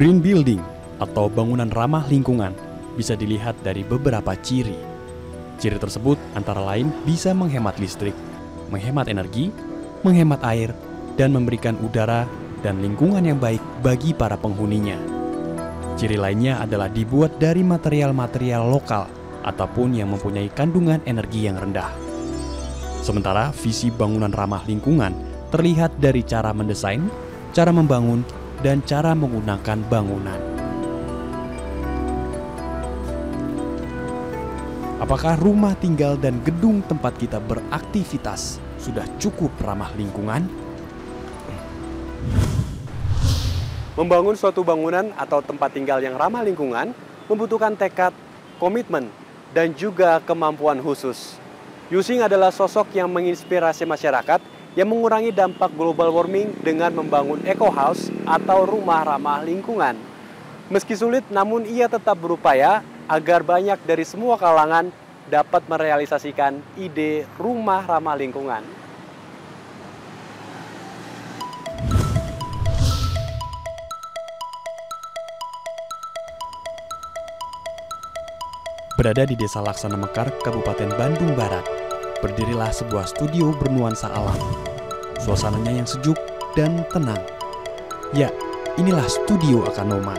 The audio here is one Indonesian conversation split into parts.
Green building atau bangunan ramah lingkungan bisa dilihat dari beberapa ciri. Ciri tersebut antara lain bisa menghemat listrik, menghemat energi, menghemat air, dan memberikan udara dan lingkungan yang baik bagi para penghuninya. Ciri lainnya adalah dibuat dari material-material lokal ataupun yang mempunyai kandungan energi yang rendah. Sementara visi bangunan ramah lingkungan terlihat dari cara mendesain, cara membangun, dan cara menggunakan bangunan. Apakah rumah tinggal dan gedung tempat kita beraktivitas sudah cukup ramah lingkungan? Membangun suatu bangunan atau tempat tinggal yang ramah lingkungan membutuhkan tekad, komitmen, dan juga kemampuan khusus. Yusing adalah sosok yang menginspirasi masyarakat yang mengurangi dampak global warming dengan membangun eco house atau rumah ramah lingkungan. Meski sulit, namun ia tetap berupaya agar banyak dari semua kalangan dapat merealisasikan ide rumah ramah lingkungan. Berada di Desa Laksana Mekar, Kabupaten Bandung Barat, berdirilah sebuah studio bernuansa alam. Suasananya yang sejuk dan tenang. Ya, inilah Studio Akanoma.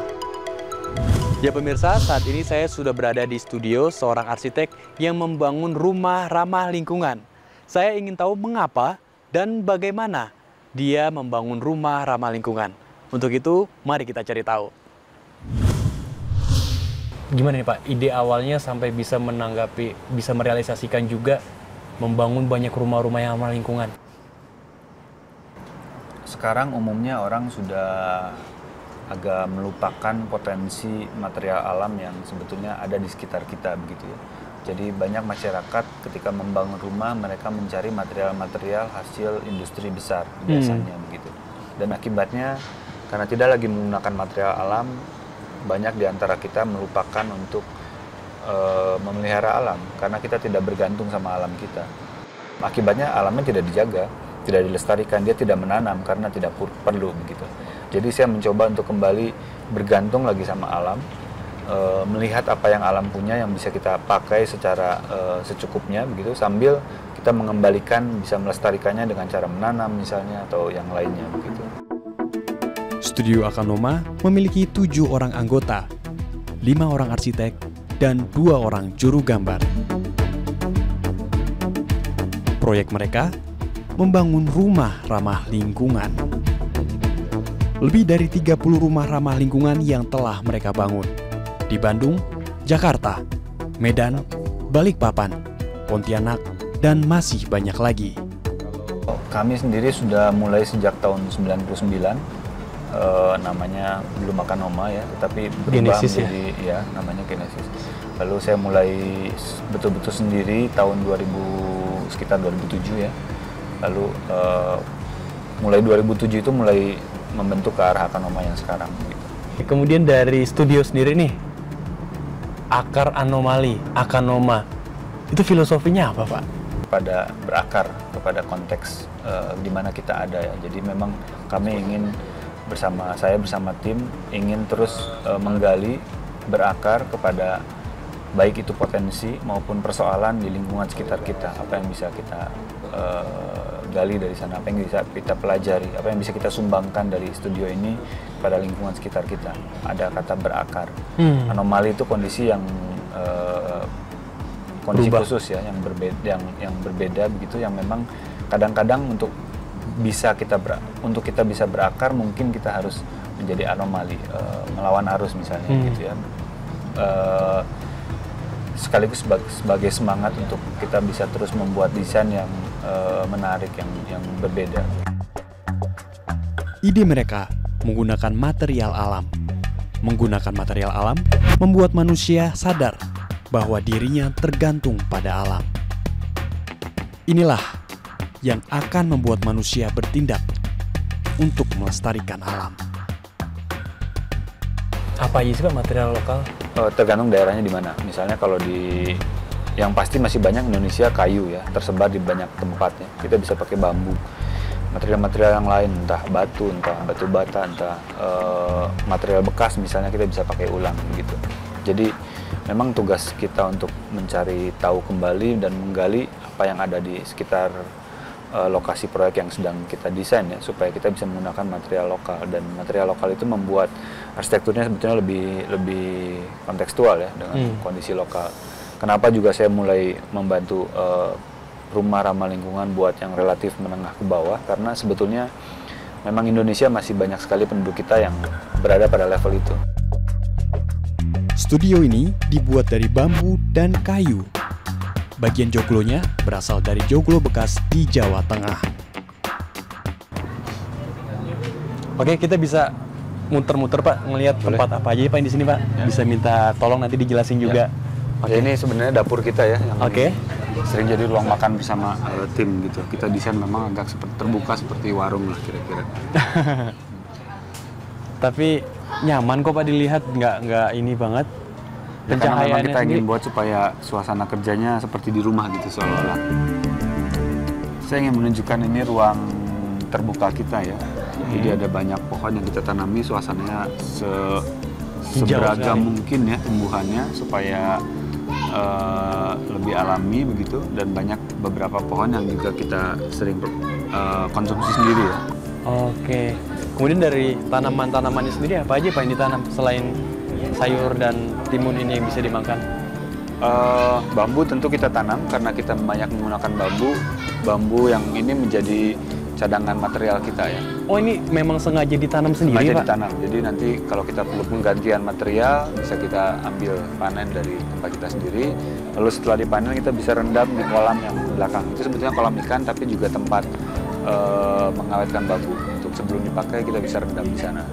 Ya pemirsa, saat ini saya sudah berada di studio seorang arsitek yang membangun rumah ramah lingkungan. Saya ingin tahu mengapa dan bagaimana dia membangun rumah ramah lingkungan. Untuk itu, mari kita cari tahu. Gimana nih Pak, ide awalnya sampai bisa menanggapi, bisa merealisasikan juga membangun banyak rumah-rumah yang ramah lingkungan? Sekarang umumnya orang sudah agak melupakan potensi material alam yang sebetulnya ada di sekitar kita begitu ya. Jadi banyak masyarakat ketika membangun rumah mereka mencari material-material hasil industri besar biasanya begitu. Dan akibatnya karena tidak lagi menggunakan material alam, banyak di antara kita melupakan untuk memelihara alam karena kita tidak bergantung sama alam kita. Akibatnya alamnya tidak dijaga, tidak dilestarikan, dia tidak menanam karena tidak perlu begitu. Jadi saya mencoba untuk kembali bergantung lagi sama alam, melihat apa yang alam punya yang bisa kita pakai secara secukupnya begitu, sambil kita mengembalikan, bisa melestarikannya dengan cara menanam misalnya atau yang lainnya begitu. Studio Akanoma memiliki 7 orang anggota, 5 orang arsitek, dan 2 orang juru gambar. Proyek mereka membangun rumah ramah lingkungan. Lebih dari 30 rumah ramah lingkungan yang telah mereka bangun di Bandung, Jakarta, Medan, Balikpapan, Pontianak, dan masih banyak lagi. Kami sendiri sudah mulai sejak tahun 99. Namanya belum Akanoma ya, tetapi berubah menjadi ya namanya Genesis. Lalu saya mulai betul-betul sendiri tahun sekitar 2007 ya. Lalu mulai 2007 itu mulai membentuk ke arah Akanoma yang sekarang gitu. Kemudian dari studio sendiri nih, akar anomali, Akanoma, itu filosofinya apa Pak? Pada berakar kepada konteks di mana kita ada ya. Jadi memang kami ingin saya bersama tim ingin terus menggali, berakar kepada baik itu potensi maupun persoalan di lingkungan sekitar kita. Apa yang bisa kita gali dari sana, apa yang bisa kita pelajari, apa yang bisa kita sumbangkan dari studio ini pada lingkungan sekitar kita. Ada kata berakar. Anomali itu kondisi yang kondisi khusus ya, yang berbeda begitu, yang memang kadang-kadang untuk kita bisa berakar mungkin kita harus menjadi anomali, melawan arus misalnya gitu ya. Sekaligus sebagai semangat untuk kita bisa terus membuat desain yang menarik, yang berbeda. Ide mereka menggunakan material alam. Menggunakan material alam membuat manusia sadar bahwa dirinya tergantung pada alam. Inilah yang akan membuat manusia bertindak untuk melestarikan alam. Apa aja sih Pak material lokal? Tergantung daerahnya di mana. Misalnya kalau yang pasti masih banyak Indonesia kayu ya, tersebar di banyak tempatnya. Kita bisa pakai bambu. material-material yang lain, entah batu, entah batu bata, entah material bekas misalnya kita bisa pakai ulang gitu. Jadi memang tugas kita untuk mencari tahu kembali dan menggali apa yang ada di sekitar lokasi proyek yang sedang kita desain ya, supaya kita bisa menggunakan material lokal, dan material lokal itu membuat arsitekturnya sebetulnya lebih kontekstual ya dengan kondisi lokal. Kenapa juga saya mulai membantu rumah ramah lingkungan buat yang relatif menengah ke bawah, karena sebetulnya memang Indonesia masih banyak sekali penduduk kita yang berada pada level itu. Studio ini dibuat dari bambu dan kayu. Bagian joglonya berasal dari joglo bekas di Jawa Tengah. Oke, kita bisa muter-muter Pak, ngelihat tempat apa aja Pak di sini Pak. Ya. Bisa minta tolong nanti dijelasin juga. Oke. Ini sebenarnya dapur kita ya, yang Oke. Sering jadi ruang makan bersama tim gitu. Kita desain memang agak terbuka seperti warung lah kira-kira. Tapi nyaman kok Pak dilihat, nggak ini banget. Ya, karena memang kita ingin buat supaya suasana kerjanya seperti di rumah gitu seolah-olah. Saya ingin menunjukkan ini ruang terbuka kita ya. Jadi ada banyak pohon yang kita tanami, suasananya seberagam mungkin ya tumbuhannya supaya lebih alami begitu, dan banyak beberapa pohon yang juga kita sering konsumsi sendiri ya. Oke. Kemudian dari tanaman-tanamannya sendiri apa aja Pak yang ditanam selain sayur dan timun ini yang bisa dimakan? Bambu tentu kita tanam karena kita banyak menggunakan bambu yang ini menjadi cadangan material kita ya. Oh, ini memang sengaja ditanam sendiri sengaja Pak? Ditanam, jadi nanti kalau kita perlu penggantian material bisa kita ambil panen dari tempat kita sendiri, lalu setelah dipanen kita bisa rendam di kolam yang belakang. Itu sebetulnya kolam ikan tapi juga tempat mengawetkan bambu. Untuk sebelum dipakai kita bisa rendam di sana.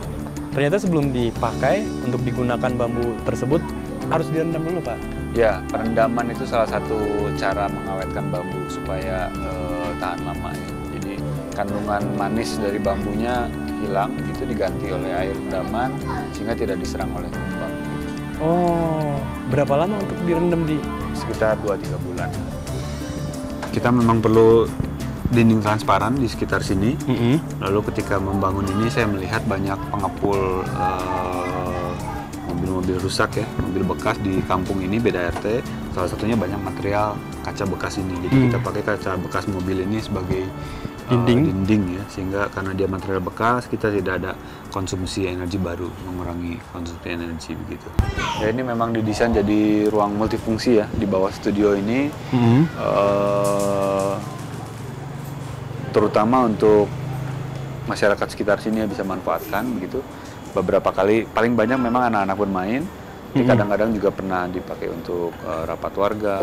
Ternyata sebelum dipakai untuk digunakan bambu tersebut harus direndam dulu Pak? Ya, perendaman itu salah satu cara mengawetkan bambu supaya tahan lama ya. Jadi kandungan manis dari bambunya hilang, itu diganti oleh air rendaman sehingga tidak diserang oleh kumbang. Oh, berapa lama untuk direndam di? Sekitar 2-3 bulan. Kita memang perlu dinding transparan di sekitar sini. Lalu ketika membangun ini saya melihat banyak pengepul mobil-mobil rusak ya, mobil bekas di kampung ini, beda RT. Salah satunya banyak material kaca bekas ini. Jadi kita pakai kaca bekas mobil ini sebagai dinding ya, sehingga karena dia material bekas kita tidak ada konsumsi energi baru, mengurangi konsumsi energi begitu. Ya, ini memang didesain jadi ruang multifungsi ya di bawah studio ini. Terutama untuk masyarakat sekitar sini yang bisa manfaatkan begitu. Beberapa kali, paling banyak memang anak-anak bermain, tapi kadang-kadang juga pernah dipakai untuk rapat warga.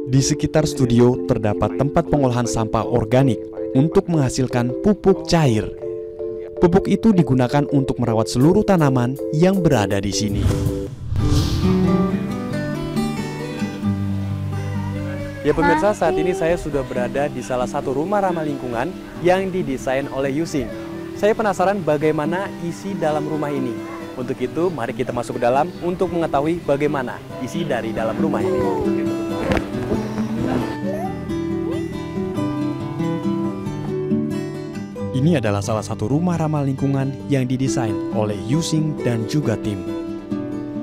Di sekitar studio terdapat tempat pengolahan sampah organik untuk menghasilkan pupuk cair. Pupuk itu digunakan untuk merawat seluruh tanaman yang berada di sini. Ya pemirsa, saat ini saya sudah berada di salah satu rumah ramah lingkungan yang didesain oleh Yusing. Saya penasaran bagaimana isi dalam rumah ini. Untuk itu, mari kita masuk ke dalam untuk mengetahui bagaimana isi dari dalam rumah ini. Ini adalah salah satu rumah ramah lingkungan yang didesain oleh Yusing dan juga tim.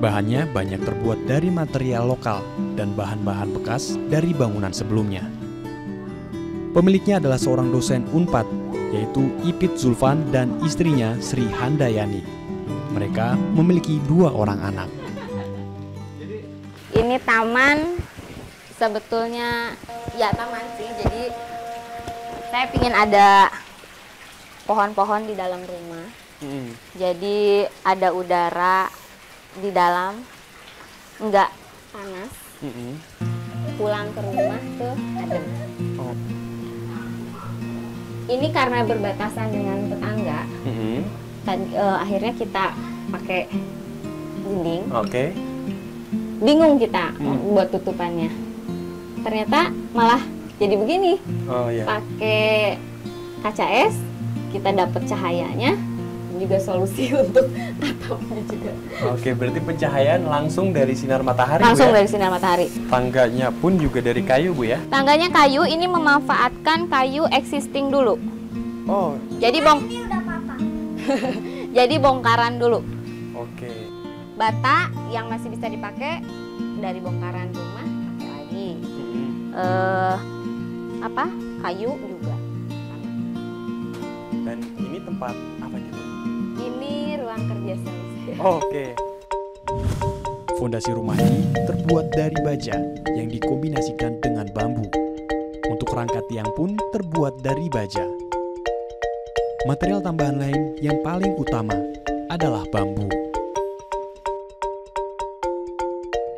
Bahannya banyak terbuat dari material lokal dan bahan-bahan bekas dari bangunan sebelumnya. Pemiliknya adalah seorang dosen Unpad, yaitu Ipit Zulfan dan istrinya Sri Handayani. Mereka memiliki 2 orang anak. Ini taman, sebetulnya ya taman sih, jadi saya ingin ada pohon-pohon di dalam rumah. Jadi ada udara di dalam, nggak panas. Pulang ke rumah tuh adem. Ini karena berbatasan dengan tetangga, akhirnya kita pakai dinding. Bingung kita buat tutupannya. Ternyata malah jadi begini. Pakai kaca es, kita dapat cahayanya, juga solusi untuk atapnya juga. Oke, berarti pencahayaan langsung dari sinar matahari, langsung Bu, ya? dari sinar matahari. Tangganya pun juga dari kayu, Bu, ya? Tangganya kayu, ini memanfaatkan kayu existing dulu. Oh, Jadi jadi bongkaran dulu. oke. Bata yang masih bisa dipakai dari bongkaran rumah pakai lagi. Kayu juga. Dan ini tempat apa nih, Bu? Ini ruang kerja saya. Oke. Fondasi rumah ini terbuat dari baja yang dikombinasikan dengan bambu. Untuk rangka tiang pun terbuat dari baja. Material tambahan lain yang paling utama adalah bambu.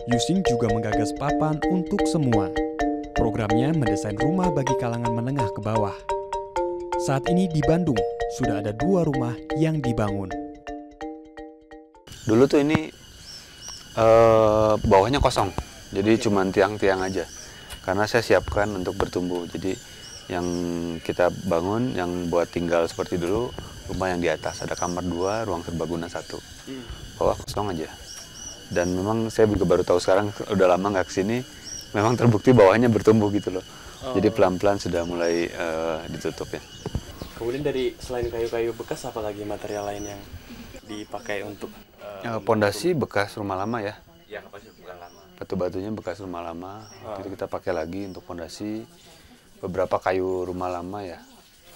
Yusing juga menggagas papan untuk semua. Programnya mendesain rumah bagi kalangan menengah ke bawah. Saat ini di Bandung sudah ada 2 rumah yang dibangun. Dulu tuh ini bawahnya kosong, jadi cuma tiang-tiang aja. Karena saya siapkan untuk bertumbuh, jadi yang kita bangun, yang buat tinggal seperti dulu, rumah yang di atas, ada kamar 2, ruang serbaguna 1. Bawah kosong aja. Dan memang saya juga baru tahu sekarang, udah lama nggak kesini, memang terbukti bawahnya bertumbuh gitu loh. Jadi pelan-pelan sudah mulai ditutup ya. Kemudian dari selain kayu-kayu bekas, apalagi material lain yang dipakai untuk pondasi bekas rumah lama ya. Ya, apa sih bukan lama. Batu-batunya bekas rumah lama, itu kita pakai lagi untuk pondasi. Beberapa kayu rumah lama ya,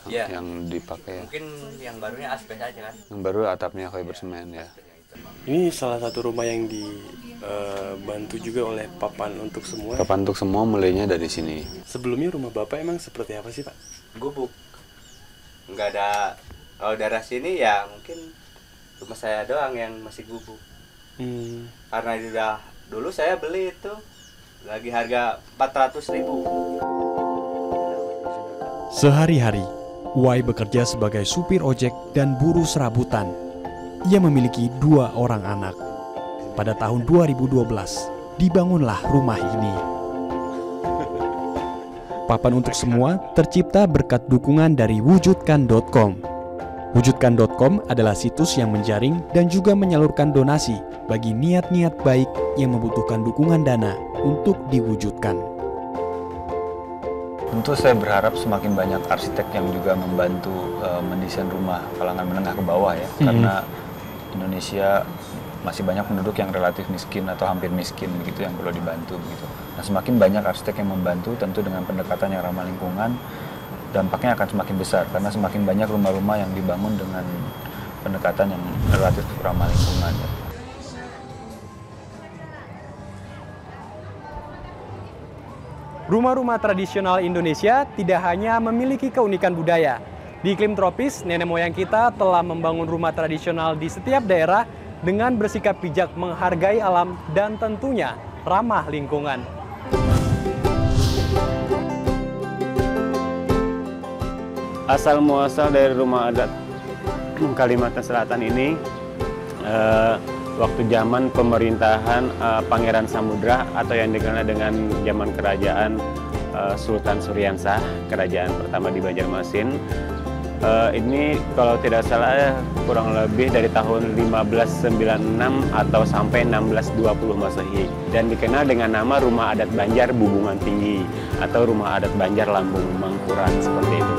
yang dipakai. Mungkin yang barunya asbes aja kan? Yang baru atapnya kayu bersemen ya. Ini salah satu rumah yang dibantu juga oleh papan untuk semua. Papan untuk semua mulainya dari sini. Sebelumnya rumah Bapak emang seperti apa sih, Pak? Gubuk. Nggak ada, kalau daerah sini ya mungkin rumah saya doang yang masih gubuk. Karena udah dulu saya beli itu lagi harga 400.000. Sehari-hari, Wai bekerja sebagai supir ojek dan buruh serabutan. Ia memiliki 2 orang anak. Pada tahun 2012, dibangunlah rumah ini. Papan untuk semua tercipta berkat dukungan dari wujudkan.com. Wujudkan.com adalah situs yang menjaring dan juga menyalurkan donasi bagi niat-niat baik yang membutuhkan dukungan dana untuk diwujudkan. Tentu saya berharap semakin banyak arsitek yang juga membantu mendesain rumah kalangan menengah ke bawah ya, karena Indonesia masih banyak penduduk yang relatif miskin atau hampir miskin begitu yang perlu dibantu begitu. Nah, semakin banyak arsitek yang membantu, tentu dengan pendekatan yang ramah lingkungan, dampaknya akan semakin besar karena semakin banyak rumah-rumah yang dibangun dengan pendekatan yang relatif ramah lingkungan ya. Rumah-rumah tradisional Indonesia tidak hanya memiliki keunikan budaya. Di iklim tropis, nenek moyang kita telah membangun rumah tradisional di setiap daerah dengan bersikap bijak menghargai alam dan tentunya ramah lingkungan. Asal muasal dari rumah adat Kalimantan Selatan ini, waktu zaman pemerintahan Pangeran Samudra atau yang dikenal dengan zaman kerajaan Sultan Suryansah, kerajaan pertama di Banjarmasin. Ini kalau tidak salah kurang lebih dari tahun 1596 atau sampai 1620 Masehi, dan dikenal dengan nama Rumah Adat Banjar Bubungan Tinggi atau Rumah Adat Banjar Lambung Mangkuran, seperti itu.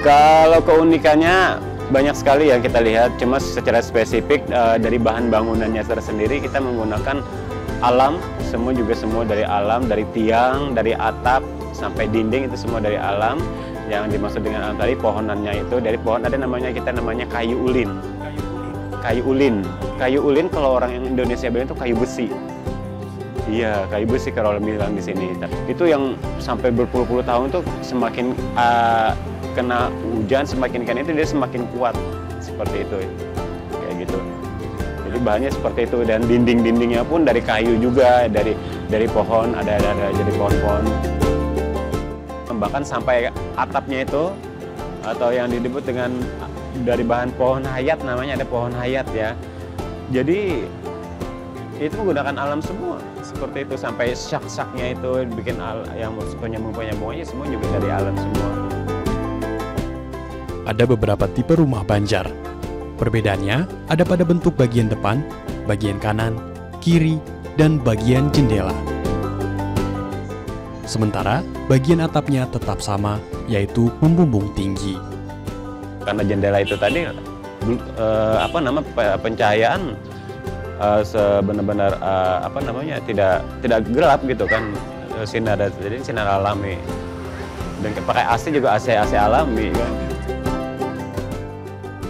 Kalau keunikannya banyak sekali yang kita lihat, cuma secara spesifik dari bahan bangunannya tersendiri kita menggunakan alam, semua dari alam, dari tiang, dari atap sampai dinding itu semua dari alam. Yang dimaksud dengan alam tadi pohonannya itu dari pohon ada namanya kayu ulin. Kayu ulin. Kayu ulin kalau orang yang Indonesia bilang itu kayu besi. Iya, kayu besi kalau orang bilang di sini. Itu yang sampai berpuluh-puluh tahun itu semakin kena hujan, semakin kan itu dia semakin kuat seperti itu, kayak gitu. Jadi bahannya seperti itu, dan dinding-dindingnya pun dari kayu juga, dari pohon, ada jadi pohon-pohon. Bahkan sampai atapnya itu atau yang disebut dengan dari bahan pohon hayat, namanya ada pohon hayat ya. Jadi itu menggunakan alam semua seperti itu, sampai syak-syaknya itu bikin yang penyambung-penyambungnya semua juga dari alam semua. ada beberapa tipe rumah Banjar. Perbedaannya ada pada bentuk bagian depan, bagian kanan, kiri, dan bagian jendela. Sementara bagian atapnya tetap sama, yaitu membumbung tinggi. Karena jendela itu tadi pencahayaan sebenar-benar tidak gelap gitu kan, jadi sinar alami. Dan pakai AC juga AC alami kan.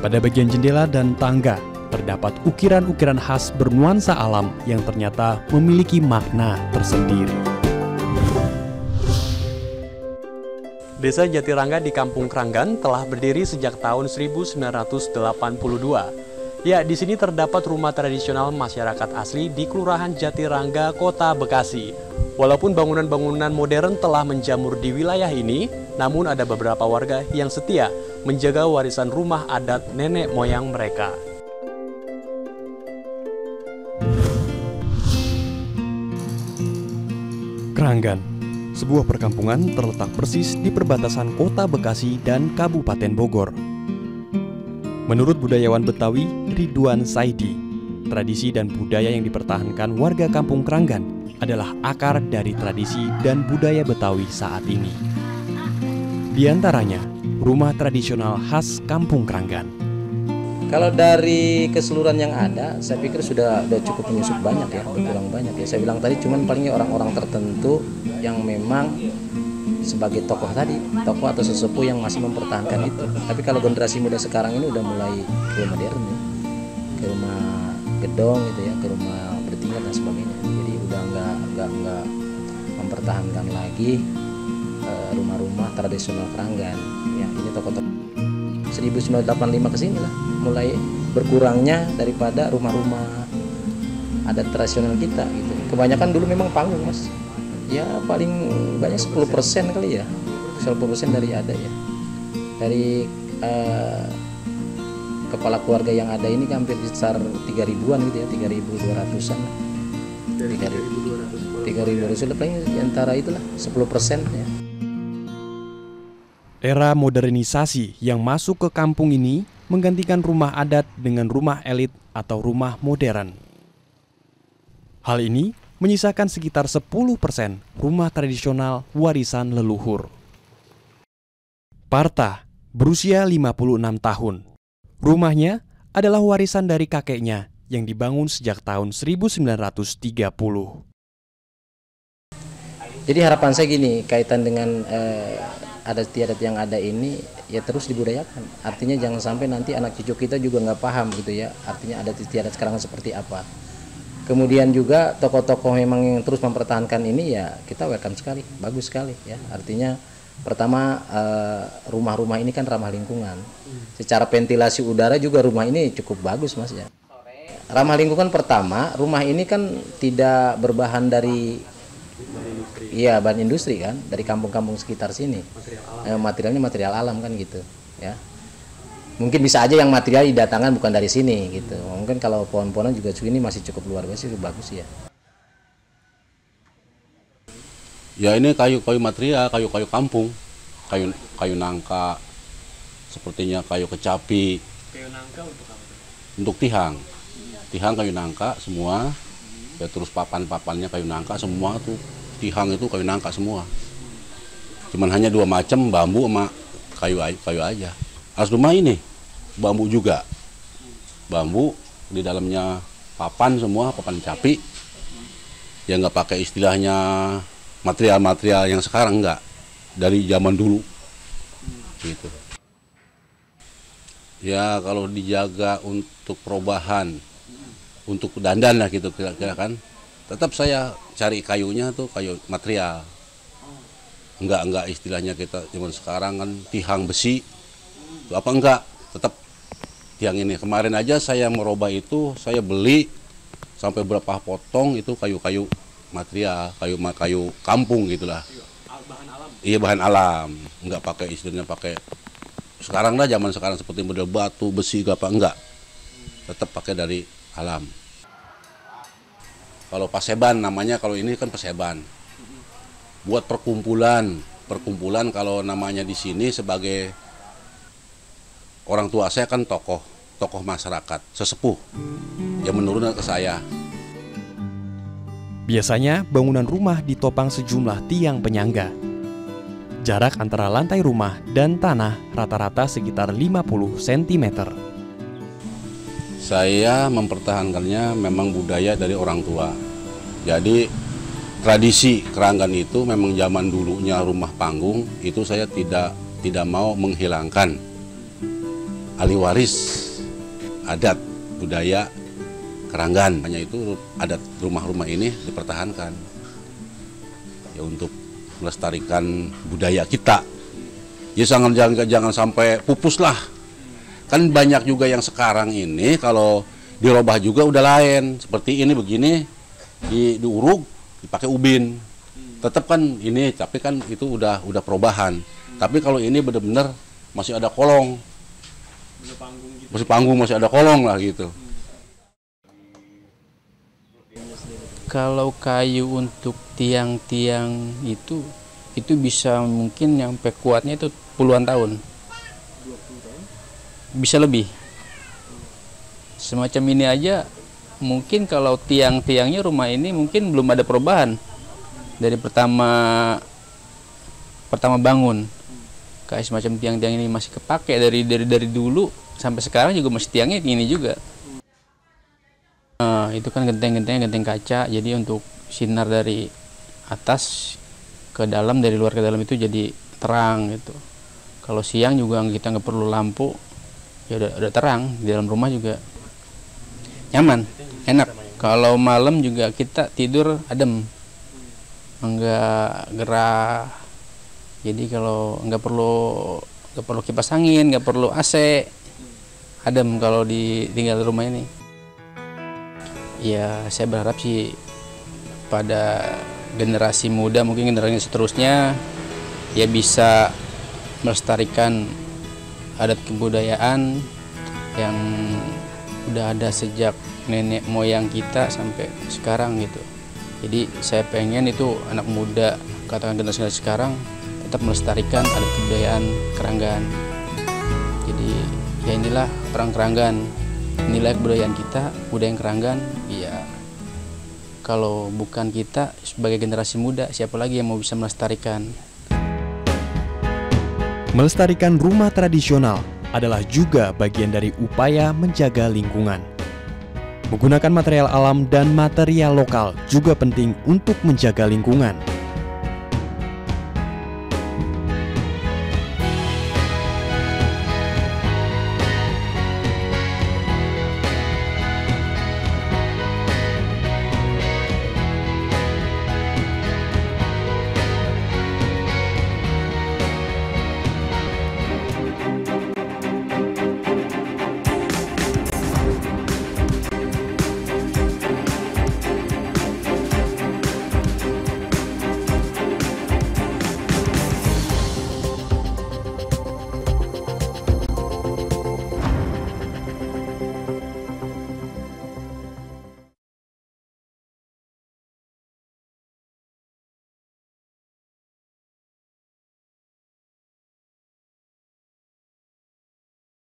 Pada bagian jendela dan tangga terdapat ukiran-ukiran khas bernuansa alam yang ternyata memiliki makna tersendiri. Desa Jatirangga di Kampung Kranggan telah berdiri sejak tahun 1982. Ya, di sini terdapat rumah tradisional masyarakat asli di Kelurahan Jatirangga, Kota Bekasi. Walaupun bangunan-bangunan modern telah menjamur di wilayah ini, namun ada beberapa warga yang setia menjaga warisan rumah adat nenek moyang mereka. Kranggan, sebuah perkampungan terletak persis di perbatasan Kota Bekasi dan Kabupaten Bogor. Menurut budayawan Betawi Ridwan Saidi, tradisi dan budaya yang dipertahankan warga Kampung Kranggan adalah akar dari tradisi dan budaya Betawi saat ini. Di antaranya, rumah tradisional khas Kampung Kranggan. Kalau dari keseluruhan yang ada, saya pikir sudah cukup menyusup banyak ya, berkurang banyak ya. Saya bilang tadi cuman palingnya orang-orang tertentu yang memang sebagai tokoh tadi, tokoh atau sesepuh yang masih mempertahankan itu. Tapi kalau generasi muda sekarang ini udah mulai ke modern ya, ke rumah gedong gitu ya, ke rumah bertingkat dan sebagainya. Jadi udah nggak mempertahankan lagi rumah-rumah tradisional Kranggan. Ya, ini tokoh-tokoh 1985 ke sini lah mulai berkurangnya daripada rumah-rumah adat tradisional kita gitu. Kebanyakan dulu memang panggung, Mas. Ya paling banyak 10% kali ya. 10% dari ada ya. Dari kepala keluarga yang ada ini hampir sekitar 3.000-an gitu ya, 3.200-an. 3.200 paling antara itulah 10% ya. Era modernisasi yang masuk ke kampung ini menggantikan rumah adat dengan rumah elit atau rumah modern. Hal ini menyisakan sekitar 10% rumah tradisional warisan leluhur. Parta berusia 56 tahun. Rumahnya adalah warisan dari kakeknya yang dibangun sejak tahun 1930. Jadi harapan saya gini, kaitan dengan adat istiadat yang ada ini ya terus dibudayakan. Artinya jangan sampai nanti anak cucu kita juga nggak paham gitu ya. Artinya adat istiadat sekarang seperti apa. Kemudian juga tokoh-tokoh memang yang terus mempertahankan ini ya kita welcome sekali, bagus sekali ya. Artinya pertama rumah-rumah ini kan ramah lingkungan. Secara ventilasi udara juga rumah ini cukup bagus, Mas ya. Ramah lingkungan pertama, rumah ini kan tidak berbahan dari iya bahan industri kan, dari kampung-kampung sekitar sini. Materialnya material alam kan gitu ya. Mungkin bisa aja yang material didatangkan bukan dari sini gitu. Mungkin kalau pohon-pohonan juga ini masih cukup luar biasa, bagus ya. Ya ini kayu-kayu material, kayu-kayu kampung, kayu nangka, sepertinya kayu kecapi. Kayu nangka untuk apa? Untuk tihang, kayu nangka semua. Ya terus papan-papannya kayu nangka semua tuh. Tihang itu kayu nangka semua. Cuman hanya dua macam, bambu sama kayu aja. As rumah ini bambu juga. Bambu di dalamnya papan semua, papan capi. Ya nggak pakai istilahnya material-material yang sekarang, enggak. Dari zaman dulu. Gitu. Ya kalau dijaga untuk perubahan, untuk dandan lah gitu kira-kira kan. Tetap saya cari kayunya tuh kayu material. Enggak istilahnya kita zaman sekarang kan tihang besi. Apa enggak? Tetap tiang ini. Kemarin aja saya merubah itu, saya beli sampai berapa potong itu kayu-kayu material, kayu kampung gitulah. Bahan alam. Iya bahan alam. Enggak pakai istilahnya pakai sekarang lah zaman sekarang seperti model batu, besi apa enggak. Tetap pakai dari alam. Kalau paseban namanya, kalau ini kan paseban. Buat perkumpulan kalau namanya di sini sebagai orang tua saya kan tokoh masyarakat, sesepuh yang menurun ke saya. Biasanya bangunan rumah ditopang sejumlah tiang penyangga. Jarak antara lantai rumah dan tanah rata-rata sekitar 50 cm. Saya mempertahankannya memang budaya dari orang tua. Jadi tradisi keranggan itu memang zaman dulunya rumah panggung, itu saya tidak mau menghilangkan ahli waris adat budaya keranggan. Hanya itu adat rumah-rumah ini dipertahankan ya untuk melestarikan budaya kita. Ya jangan sampai pupus lah. Kan banyak juga yang sekarang ini kalau dirubah juga udah lain. Seperti ini begini diuruk dipakai ubin. Tetap kan ini, tapi kan itu udah perubahan. Tapi kalau ini benar-benar masih ada kolong. Masih panggung, masih ada kolong lah gitu. Kalau kayu untuk tiang-tiang itu bisa mungkin nyampe kuatnya itu puluhan tahun. Bisa lebih. Semacam ini aja mungkin kalau tiang-tiangnya rumah ini mungkin belum ada perubahan. Dari pertama bangun. Kayak semacam tiang-tiang ini masih kepake dari dulu sampai sekarang juga masih tiangnya ini juga. Itu kan genteng-gentengnya genteng kaca, jadi untuk sinar dari atas ke dalam, dari luar ke dalam itu jadi terang gitu. Kalau siang juga kita nggak perlu lampu, ya udah terang. Di dalam rumah juga nyaman, enak. Kalau malam juga kita tidur adem, nggak gerah. Jadi kalau nggak perlu kipas angin, nggak perlu AC, adem kalau tinggal di rumah ini. Ya saya berharap sih pada generasi muda, mungkin generasi seterusnya ya bisa melestarikan adat kebudayaan yang udah ada sejak nenek moyang kita sampai sekarang gitu. Jadi saya pengen itu anak muda, katakan generasi sekarang, tetap melestarikan adat kebudayaan keranggan. Jadi ya inilah orang keranggan, inilah kebudayaan kita, budaya keranggan. Ya kalau bukan kita sebagai generasi muda, siapa lagi yang mau bisa melestarikan? Melestarikan rumah tradisional adalah juga bagian dari upaya menjaga lingkungan. Menggunakan material alam dan material lokal juga penting untuk menjaga lingkungan.